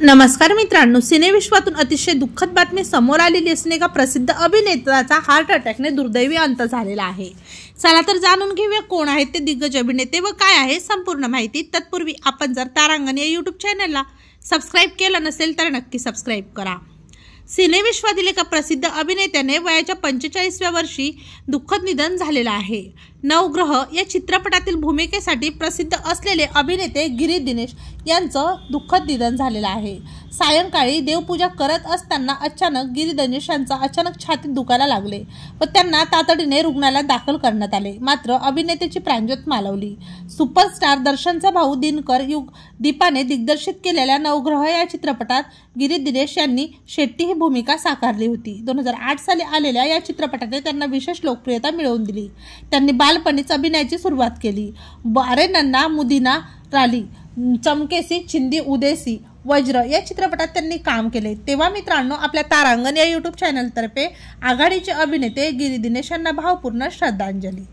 नमस्कार मित्रांनो, सिनेविश्वातून अतिशय दुःखद बातमी समोर आलेली असून एका प्रसिद्ध अभिनेत्याचा हार्ट अटॅकने दुर्दैवी अंत झालेला आहे। चला तर जाणून घेऊया कोण आहेत ते दिग्गज अभिनेते व काय आहे संपूर्ण माहिती। तत्पूर्वी आपण जर तारांगण या YouTube चॅनलला सबस्क्राइब केलं नसेल तर नक्की सबस्क्राइब करा। सिनेविश्वातील एका प्रसिद्ध अभिनेत्याने वयाच्या 45व्या वर्षी दुःखद निधन झालेलं आहे। नवग्रह या चित्रपटातील भूमिकेसाठी प्रसिद्ध असलेले अभिनेते गिरी दिनेश यांचं दुःखद निधन झालेलं आहे। सायंकाळी देवपूजा करत असताना अचानक गिरी दिनेश यांचा अचानक छातीत दुखायला लागले व त्यांना तातडीने रुग्णालयात दाखल करण्यात आले। मात्र अभिनेत्याची प्राणज्योत मालवली। सुपरस्टार दर्शनचा भाऊ दिनकर युग दीपाने दिग्दर्शित केलेल्या नवग्रह या चित्रपटात गिरी दिनेश यांनी शेट्टी ही भूमिका साकारली होती। 2008 साली आलेल्या या चित्रपटाने त्यांना विशेष लोकप्रियता मिळवून दिली। त्यांनी बालपणीच अभिनयाची सुरुवात केली। बारे नन्ना मुदीना राली, चमकेसी चिंदी उदेसी, वज्र या चित्रपटात त्यांनी काम केले। तेव्हा मित्रांनो, आपल्या तारांगण या YouTube चॅनल तर्फे आघाडीचे अभिनेते गिरी दिनेश यांना भावपूर्ण श्रद्धांजली।